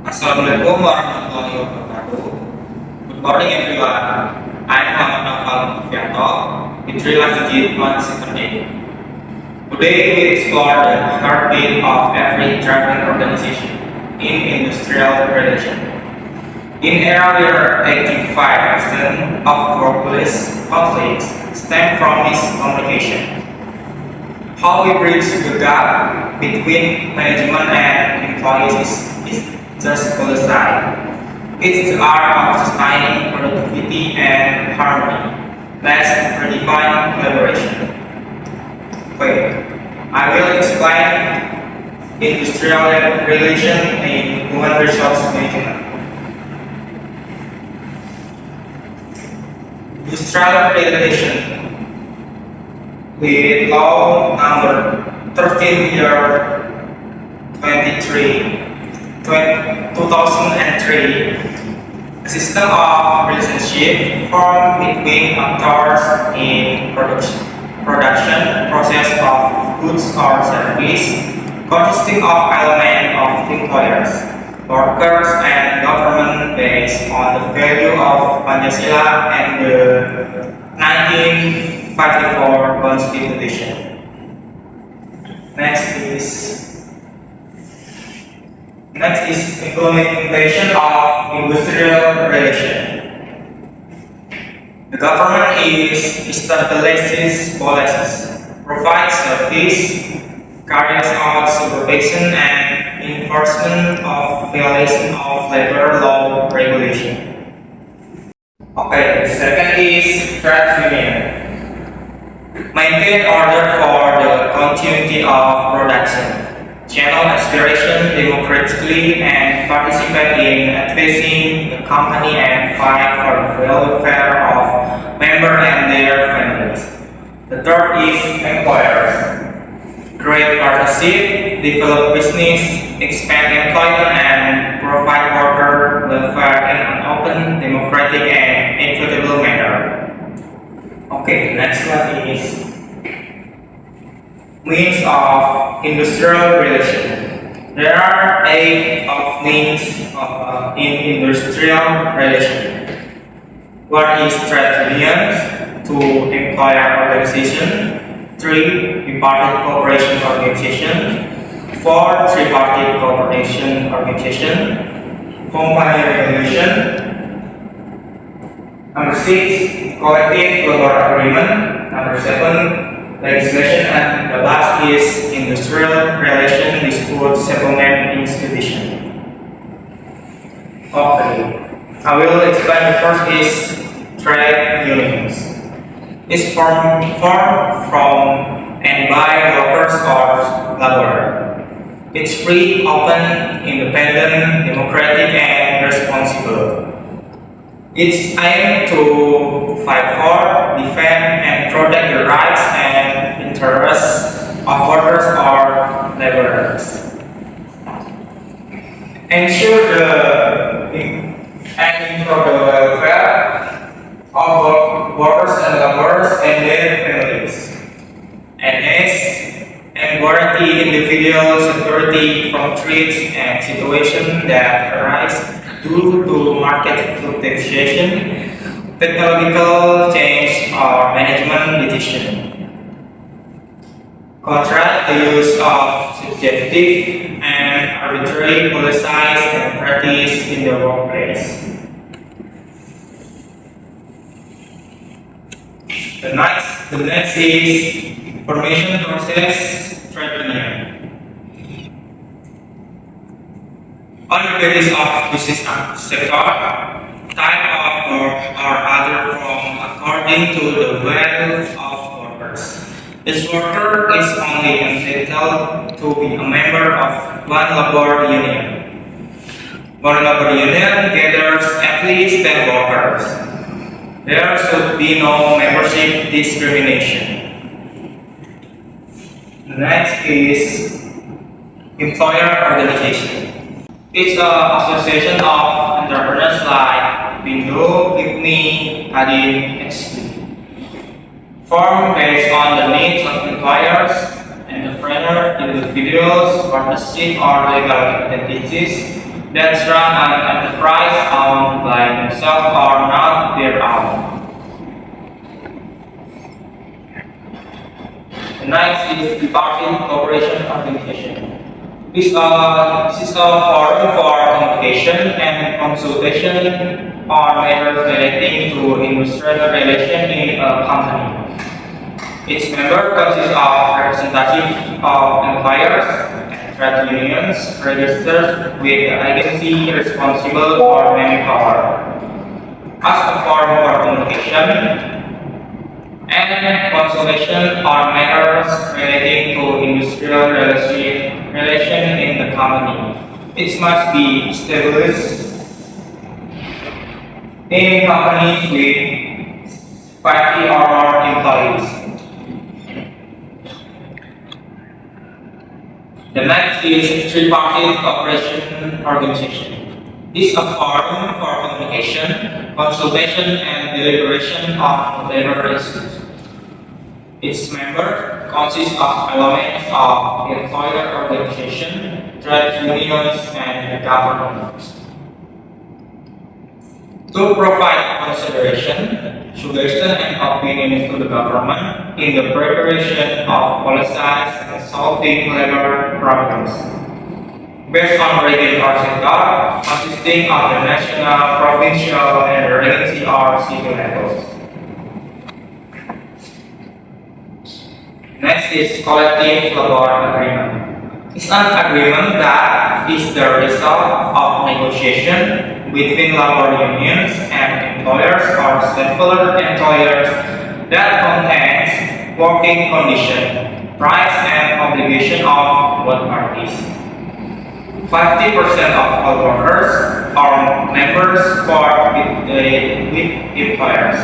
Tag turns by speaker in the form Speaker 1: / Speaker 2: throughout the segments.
Speaker 1: Assalamualaikum warahmatullahi wabarakatuh. Good morning everyone. I'm Naufal Muflifiyanto with real digit 178. Today we explore the heartbeat of every driving organization in industrial relation. In era where 85% of workplace conflicts stem from miscommunication, how we bridge the gap between management and employees is just colossal. It's the art of sustaining productivity and harmony. Let's redefine collaboration. Wait, I will explain industrial relation in human resource management. Industrial relation with law number 13 year 2003, a system of relationship formed between actors in production process of goods or service, consisting of elements of employers, workers, and government based on the value of Pancasila and the 1954 Constitution. Next is implementation of industrial relation. The government establishes policies, provides service, carries out supervision and enforcement of violation of labor law regulation. Okay, the second is trade union. Maintain order for the continuity of production, channel aspiration democratically, and participate in advancing the company and fight for the welfare of members and their families. The third is employers. Create partnership, develop business, expand employment, and provide worker welfare in an open, democratic, and equitable manner. Okay, next one is means of industrial relation. There are 8 of means in industrial relation. One is trade unions, 2 employer organization, 3 bipartite cooperation organization, 4 tripartite cooperation organization, company regulation. Number 6, collective labor agreement. Number 7, legislation, and the last is industrial relation dispute settlement institution. Okay, I will explain. The first is trade unions. It's formed from and by workers or laborers. It's free, open, independent, democratic, and responsible. It's aimed to fight for, defend, and protect the rights and interests of workers or laborers. Ensure and improve the welfare of workers and laborers and their families. And guarantee individual security from threats and situations that arise due to market fluctuation, technological change, or management decision. Contract the use of subjective and arbitrary policies and practice in the workplace. The next is information process trade union. On the basis of business sector, type of work or other form according to the value of workers. Each worker is only entitled to be a member of one labor union. One labor union gathers at least 10 workers. There should be no membership discrimination. The next is employer organization. It's an association of entrepreneurs like Bindu, Gipmi, Kadin, etc. Formed based on the needs of employers, entrepreneurs, individuals, partnership, or legal entities that run an enterprise owned by themselves or not their own. The next is bipartite cooperation organization. This is a forum for communication and consultation on matters relating to industrial relation in a company. Its members consist of representatives of employers and trade unions registered with the agency responsible for manpower. As a forum for communication and consultation on matters relating to industrial relation in the company, it must be established in companies with 50 or more employees. The next is tripartite cooperation organization. This is a forum for communication, consultation, and deliberation on labor issues. Its members consist of elements of employer organization, trade unions, and the government. To provide consideration, suggestion, and opinions to the government in the preparation of policies and solving labor problems. Based on region or sector, consisting of the national, provincial, and regency or city levels. Next is collective labor agreement. It's an agreement that is the result of negotiation between labor unions and employers or several employers that contains working condition, rights, and obligation of both parties. 50% of all workers are members for with employers.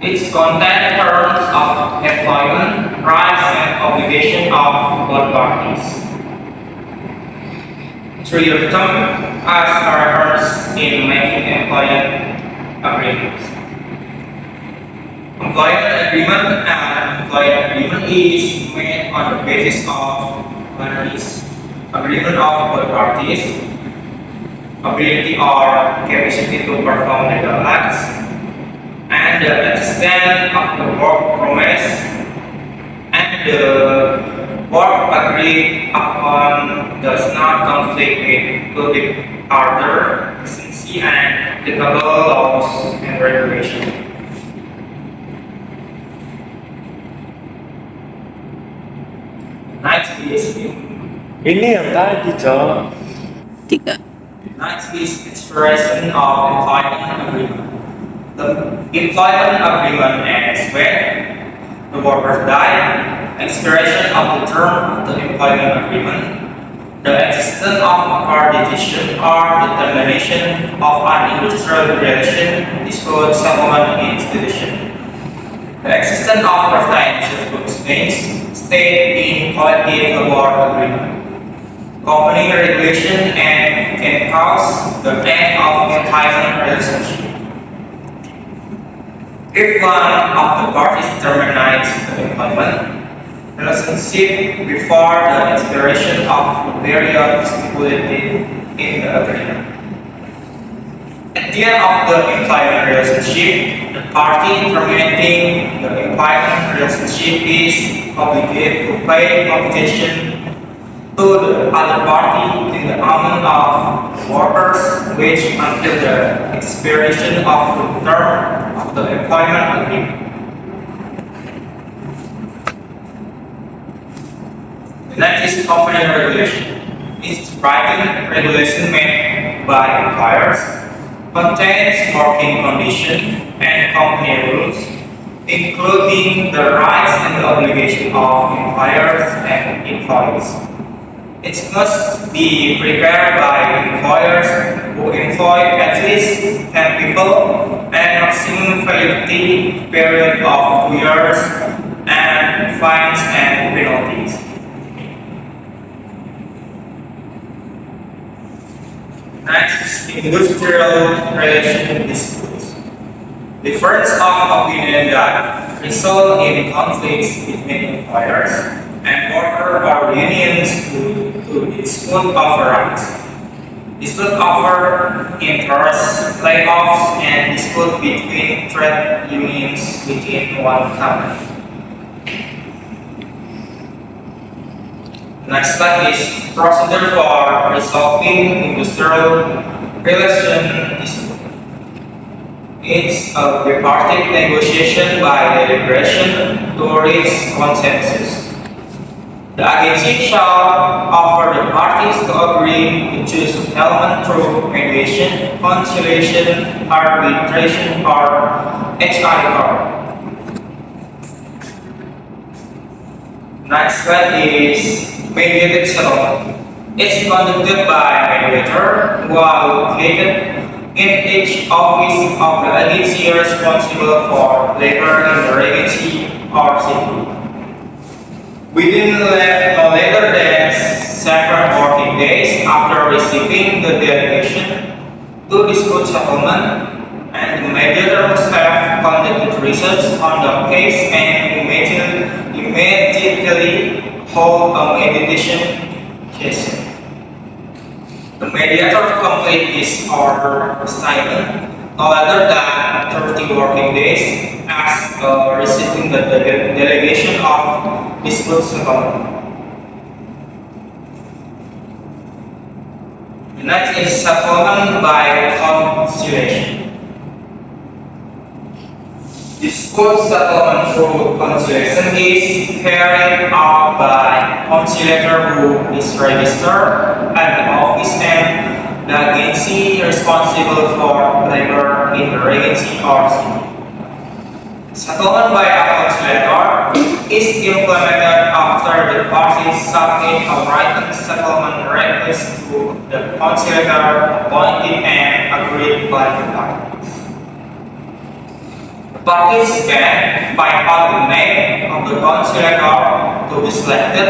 Speaker 1: It contains terms of employment, rights, and obligation of both parties. 3-year term as referenced in making employment agreements. Employment agreement is made on the basis of parties. Agreement of both parties, ability or capacity to perform legal acts, and the extent of the work promise, and the work agreed upon does not conflict with public order, decency, and applicable laws and regulations. Next is
Speaker 2: Ini yang tadi, Cok.
Speaker 3: 3.
Speaker 1: Next is expiration of employment agreement. The employment agreement ends when the workers die, expiration of the term of the employment agreement, the existence of a coordination or the termination of an industrial relation, dispute, settlement, institution. The existence of presidential constraints state in collective labor agreement. Company regulation and can cause the end of employment relationship. If one of the parties terminates the employment relationship before the expiration of the period stipulated in the agreement. At the end of the employment relationship, the party terminating the employment relationship is obligated to pay compensation to the other party in the amount of workers' wage until the expiration of the term of the employment agreement. The next is company regulation. It's writing regulation made by employers, contains working conditions and company rules, including the rights and the obligation of employers and employees. It must be prepared by employers who employ at least 10 people and maximum validity period of 2 years and fines and penalties. Next, industrial relation disputes. Difference of opinion that result in conflicts between employers and worker or unions to dispute over rights. Dispute over interest, layoffs, and dispute between trade unions within one company. Next slide is procedure for resolving industrial relation dispute. It's a bipartite negotiation by deliberation to reach consensus. The agency shall offer the parties to agree to choose settlement through mediation, conciliation, arbitration, or HIR. Next slide is mediated settlement. It's conducted by a mediator who are located in each office of the agency responsible for labor in the agency or city. Within no later than 7 working days after receiving the delegation to dispute settlement, and the mediator must have conducted research on the case and immediately hold a mediation session. The mediator complete his order assignment no later than 30 working days as receiving the delegation of dispute settlement. The next is settlement by conciliation. Dispute settlement through conciliation is carried out by conciliator who is registered at the office and the agency responsible for labor in the agency or city. Settlement by a conciliator is implemented after the parties submit a written settlement request to the conciliator appointed and agreed by the parties. The parties can find out the name of the conciliator to be selected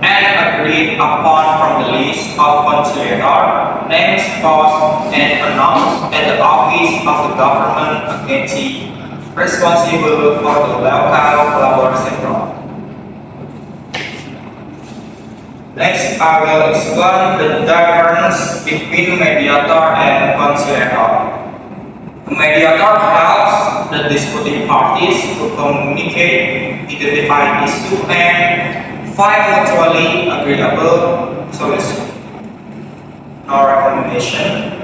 Speaker 1: and agreed upon from the list of conciliator names, posts, and announced at the office of the government agency responsible for the local labor sector. Next, I will explain the difference between mediator and conciliator. The mediator helps the disputing parties to communicate, identify issues, and find mutually agreeable solution. No recommendation.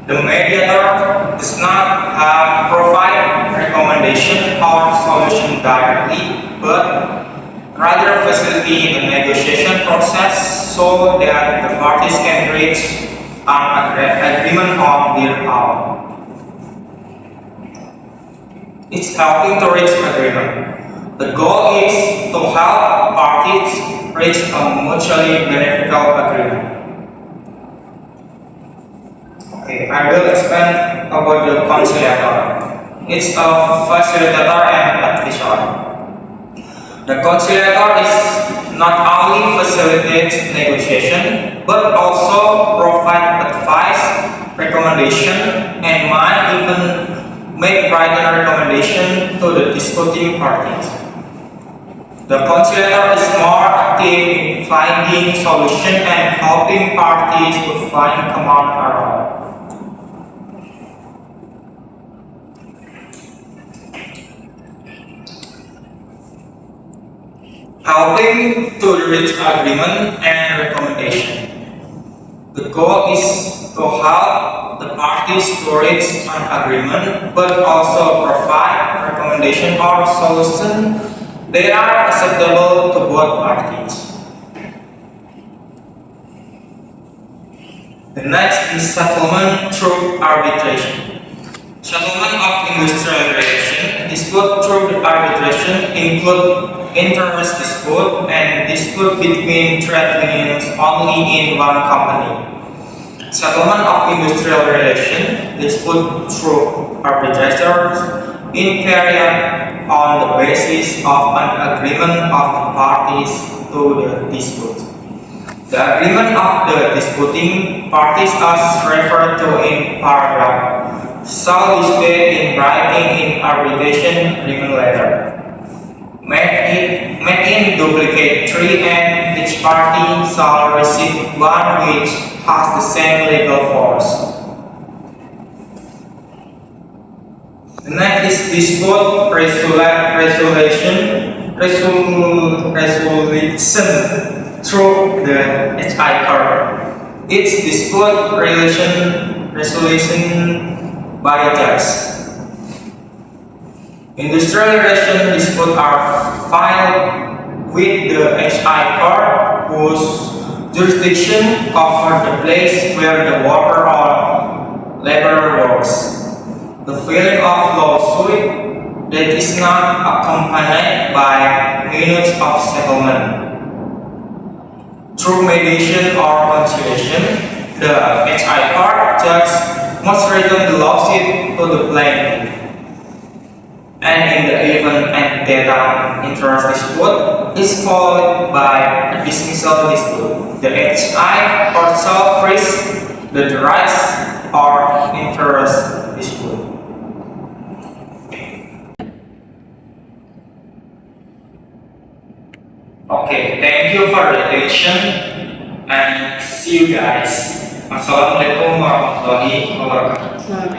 Speaker 1: The mediator does not provide recommendation or solution directly, but rather facilitate the negotiation process so that the parties can reach an agreement on their own. It's helping to reach agreement. The goal is to help parties reach a mutually beneficial agreement. Okay, I will explain about the conciliator. It's a facilitator and advisor. The conciliator is not only facilitates negotiation, but also provide advice, recommendation, and might even make written recommendation to the disputing parties. The conciliator is more active in finding solutions and helping parties to find common ground. Helping to reach agreement and recommendation. The goal is to help the parties to reach an agreement, but also provide recommendation or solution that are acceptable to both parties. The next is settlement through arbitration. Settlement of industrial relation. Dispute through arbitration include interest dispute and dispute between trade unions only in one company. Settlement of industrial relation dispute through arbitrators in carried on the basis of an agreement of the parties to the dispute. The agreement of the disputing parties as referred to in paragraph shall be stated in writing in arbitration agreement letter. Made in duplicate 3 and each party shall receive one which has the same legal force. The next is dispute resolution through the HI court. It's dispute resolution by judge. Industrial relation disputes are filed with the HI court, whose jurisdiction covers the place where the worker or laborer works. The filing of lawsuit that is not accompanied by minutes of settlement. Through mediation or conciliation, the HI court judge must return the lawsuit to the plaintiff. And in the event that data interest dispute is followed by a dismissal dispute, the HI court shall freeze the rights or interest dispute. Okay, thank you for the attention and see you guys. Assalamualaikum warahmatullahi wabarakatuh.